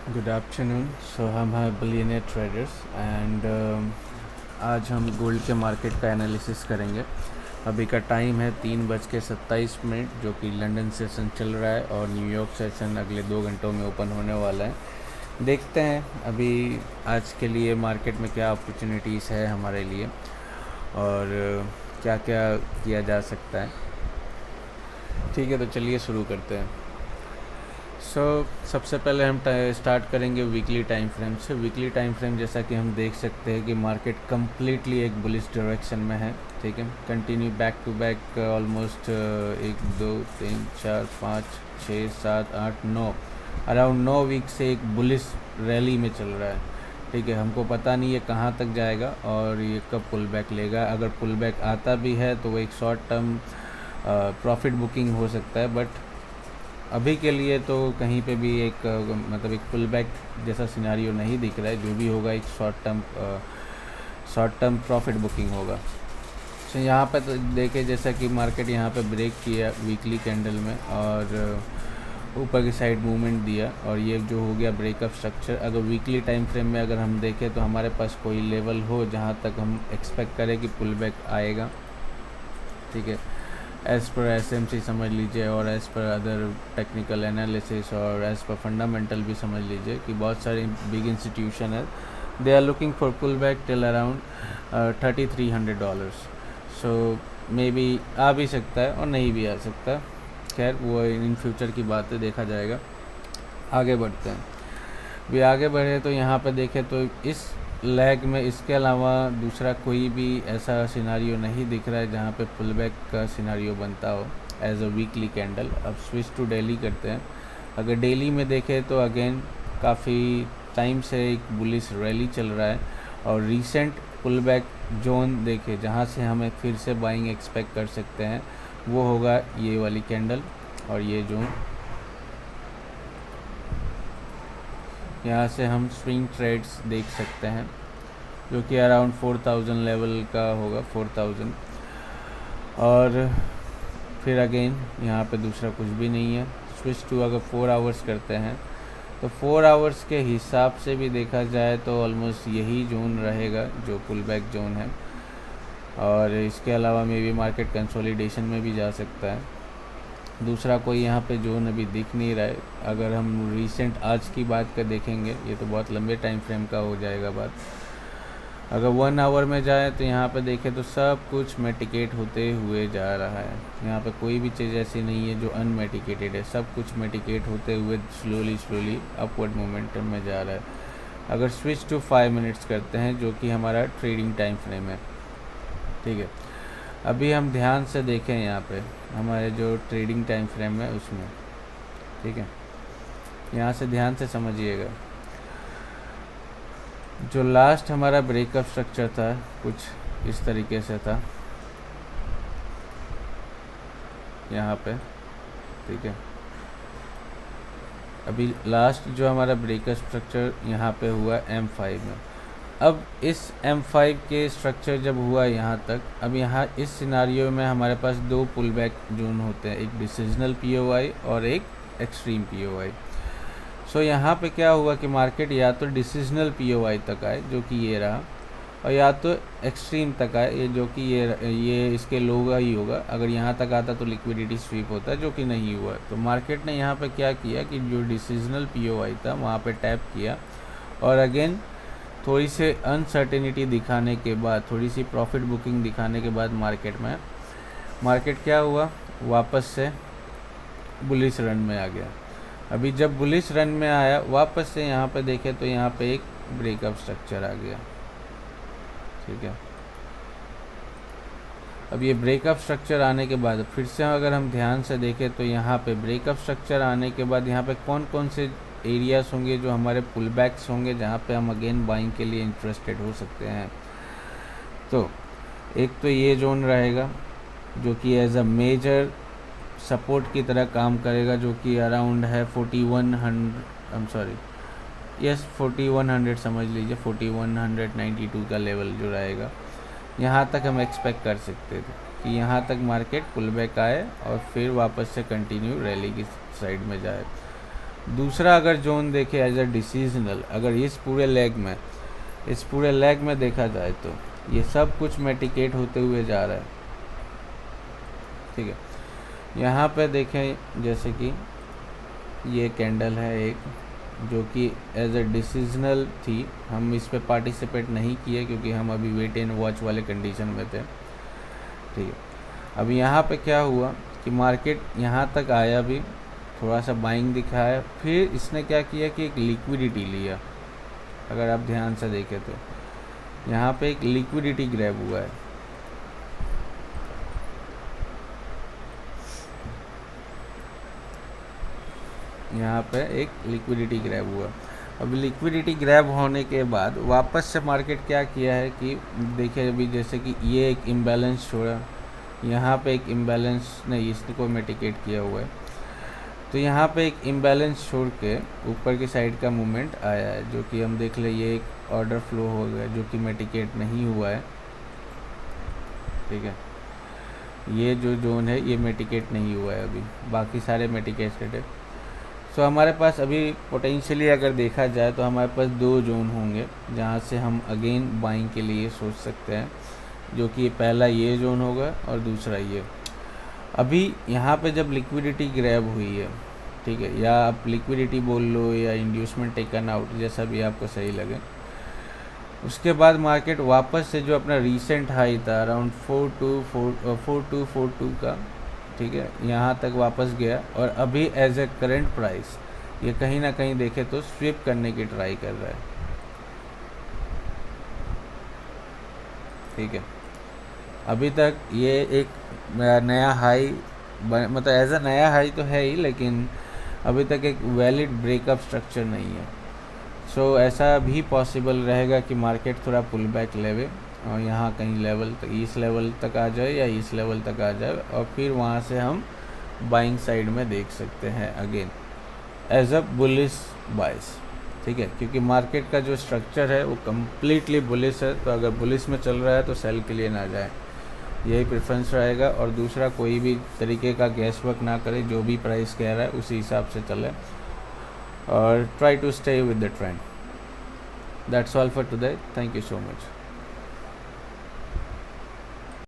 Good afternoon. सो हम हैं billionaire traders and आज हम गोल्ड के मार्केट का एनालिसिस करेंगे। अभी का टाइम है 3:27, जो कि लंदन सेशन चल रहा है और न्यूयॉर्क सेशन अगले 2 घंटों में ओपन होने वाला है। देखते हैं अभी आज के लिए मार्केट में क्या अपॉर्चुनिटीज़ है हमारे लिए और क्या क्या किया जा सकता है। ठीक है, तो चलिए शुरू करते हैं। सबसे पहले हम स्टार्ट करेंगे वीकली टाइम फ्रेम से। वीकली टाइम फ्रेम जैसा कि हम देख सकते हैं कि मार्केट कम्प्लीटली एक बुलिश डायरेक्शन में है। ठीक है, continue back to back almost 1 2 3 4 5 6 7 8 9 around 9 week से एक बुलिश रैली में चल रहा है। ठीक है, हमको पता नहीं है कहाँ तक जाएगा और ये कब पुल बैक लेगा। अगर पुल बैक आता भी है तो वो एक शॉर्ट टर्म प्रॉफिट बुकिंग हो सकता है, बट अभी के लिए तो कहीं पे भी एक मतलब एक पुल बैक जैसा सिनारियो नहीं दिख रहा है। जो भी होगा एक शॉर्ट टर्म प्रॉफिट बुकिंग होगा। तो यहाँ पे तो देखे जैसा कि मार्केट यहाँ पे ब्रेक किया वीकली कैंडल में और ऊपर की साइड मूवमेंट दिया और ये जो हो गया ब्रेकअप स्ट्रक्चर। अगर वीकली टाइम फ्रेम में अगर हम देखें तो हमारे पास कोई लेवल हो जहाँ तक हम एक्सपेक्ट करें कि पुल बैक आएगा। ठीक है, एज़ पर एसएमसी समझ लीजिए और as per other technical analysis और एज़ पर फंडामेंटल भी समझ लीजिए कि बहुत सारे बिग इंस्टीट्यूशन है, they are looking for pull back till around $3,300। So maybe आ भी सकता है और नहीं भी आ सकता। खैर वो इन फ्यूचर की बातें देखा जाएगा। आगे बढ़ते हैं। भी आगे बढ़े तो यहाँ पे देखें तो इस लैग में इसके अलावा दूसरा कोई भी ऐसा सिनारियो नहीं दिख रहा है जहाँ पे पुल बैक का सिनारियो बनता हो एज अ वीकली कैंडल। अब स्विच टू डेली करते हैं। अगर डेली में देखें तो अगेन काफ़ी टाइम से एक बुलिश रैली चल रहा है और रीसेंट पुल बैक जोन देखे जहाँ से हमें फिर से बाइंग एक्सपेक्ट कर सकते हैं वो होगा ये वाली कैंडल और ये जोन। यहाँ से हम स्विंग ट्रेड्स देख सकते हैं जो कि अराउंड 4000 लेवल का होगा, 4000। और फिर अगेन यहाँ पे दूसरा कुछ भी नहीं है। स्विच टू अगर 4 आवर्स करते हैं तो 4 आवर्स के हिसाब से भी देखा जाए तो ऑलमोस्ट यही जोन रहेगा जो पुल बैक जोन है और इसके अलावा मे भी मार्केट कंसोलिडेशन में भी जा सकता है। दूसरा कोई यहाँ पे जोन अभी दिख नहीं रहा है। अगर हम रीसेंट आज की बात कर देखेंगे, ये तो बहुत लंबे टाइम फ्रेम का हो जाएगा बात। अगर 1 आवर में जाए तो यहाँ पे देखें तो सब कुछ मेटिकेट होते हुए जा रहा है। यहाँ पे कोई भी चीज़ ऐसी नहीं है जो अनमेटिकेटेड है, सब कुछ मेटिकेट होते हुए स्लोली अपवर्ड मोमेंटम में जा रहा है। अगर स्विच टू 5 मिनट्स करते हैं जो कि हमारा ट्रेडिंग टाइम फ्रेम है। ठीक है, अभी हम ध्यान से देखें यहाँ पे हमारे जो ट्रेडिंग टाइम फ्रेम है उसमें। ठीक है, यहाँ से ध्यान से समझिएगा। जो लास्ट हमारा ब्रेकअप स्ट्रक्चर था कुछ इस तरीके से था यहाँ पे। ठीक है, अभी लास्ट जो हमारा ब्रेकअप स्ट्रक्चर यहाँ पे हुआ M5 में। अब इस M5 के स्ट्रक्चर जब हुआ यहाँ तक, अब यहाँ इस सिनारियो में हमारे पास 2 पुल बैक जोन होते हैं, एक डिसीजनल POI और एक एक्सट्रीम POI। सो यहाँ पे क्या हुआ कि मार्केट या तो डिसीजनल POI तक आए जो कि ये रहा और या तो एक्सट्रीम तक आए ये जो कि ये इसके लोगा ही होगा। अगर यहाँ तक आता तो लिक्विडिटी स्वीप होता जो कि नहीं हुआ। तो मार्केट ने यहाँ पे क्या किया कि जो डिसीजनल POI था वहाँ पे टैप किया और अगेन थोड़ी सी अनसर्टेनिटी दिखाने के बाद, थोड़ी सी प्रॉफिट बुकिंग दिखाने के बाद मार्केट क्या हुआ, वापस से बुलिश रन में आ गया। अभी जब बुलिश रन में आया वापस से यहाँ पे देखें तो यहाँ पे एक ब्रेकअप स्ट्रक्चर आ गया। ठीक है, अब ये ब्रेकअप स्ट्रक्चर आने के बाद फिर से अगर हम ध्यान से देखें तो यहाँ पे ब्रेकअप स्ट्रक्चर आने के बाद यहाँ पे कौन कौन से एरियाज होंगे जो हमारे पुल बैक्स होंगे जहाँ पे हम अगेन बाइंग के लिए इंटरेस्टेड हो सकते हैं। तो एक तो ये जोन रहेगा जो कि एज अ मेजर सपोर्ट की तरह काम करेगा जो कि अराउंड है 4100 समझ लीजिए, 4192 का लेवल जो रहेगा। यहाँ तक हम एक्सपेक्ट कर सकते थे कि यहाँ तक मार्केट पुल बैक आए और फिर वापस से कंटिन्यू रैली की साइड में जाए। दूसरा अगर जोन देखे एज अ डिसीजनल, अगर इस पूरे लेग में देखा जाए तो ये सब कुछ मेटिकेट होते हुए जा रहा है, ठीक है। यहाँ पे देखें जैसे कि ये कैंडल है एक, जो कि एज अ डिसीजनल थी, हम इस पे पार्टिसिपेट नहीं किए क्योंकि हम अभी वेट एंड वॉच वाले कंडीशन में थे, ठीक है। अभी यहाँ पे क्या हुआ कि मार्केट यहाँ तक आया, भी थोड़ा सा बाइंग दिखाया, फिर इसने क्या किया कि एक लिक्विडिटी लिया। अगर आप ध्यान से देखें तो यहाँ पे एक लिक्विडिटी ग्रैब हुआ है, यहाँ पे एक लिक्विडिटी ग्रैब हुआ। अभी लिक्विडिटी ग्रैब होने के बाद वापस से मार्केट क्या किया है कि देखिए अभी जैसे कि ये एक इम्बैलेंस छोड़ा, यहाँ पे एक इम्बैलेंस नहीं, इसको मिटिगेट किया हुआ है, तो यहाँ पे एक इम्बैलेंस छोड़ के ऊपर की साइड का मूवमेंट आया है, जो कि हम देख ले ये एक ऑर्डर फ्लो हो गया जो कि मिटिगेट नहीं हुआ है, ठीक है। ये जो जोन है ये मिटिगेट नहीं हुआ है, अभी बाकी सारे मिटिगेटेड है। सो हमारे पास अभी पोटेंशियली अगर देखा जाए तो हमारे पास 2 जोन होंगे जहाँ से हम अगेन बाइंग के लिए सोच सकते हैं, जो कि पहला ये जोन होगा और दूसरा ये। अभी यहाँ पे जब लिक्विडिटी ग्रैब हुई है, ठीक है, या आप लिक्विडिटी बोल लो या इंड्यूसमेंट टेकन आउट, जैसा भी आपको सही लगे, उसके बाद मार्केट वापस से जो अपना रीसेंट हाई था अराउंड 4242 का, ठीक है, यहाँ तक वापस गया और अभी एज ए करंट प्राइस ये कहीं ना कहीं देखे तो स्वीप करने की ट्राई कर रहा है, ठीक है। अभी तक ये एक नया हाई मतलब एज अ नया हाई तो है ही, लेकिन अभी तक एक वैलिड ब्रेकअप स्ट्रक्चर नहीं है। सो ऐसा भी पॉसिबल रहेगा कि मार्केट थोड़ा पुल बैक लेवे और यहाँ कहीं लेवल तक, इस लेवल तक आ जाए या इस लेवल तक आ जाए, और फिर वहाँ से हम बाइंग साइड में देख सकते हैं अगेन एज अ बुलिश बाइस, ठीक है, क्योंकि मार्केट का जो स्ट्रक्चर है वो कम्प्लीटली बुलिश है। तो अगर बुलिश में चल रहा है तो सेल के लिए ना जाए, यही प्रेफरेंस रहेगा। और दूसरा, कोई भी तरीके का गैस वर्क ना करे, जो भी प्राइस कह रहा है उसी हिसाब से चले और try to stay with the trend. That's all for today, thank you so much.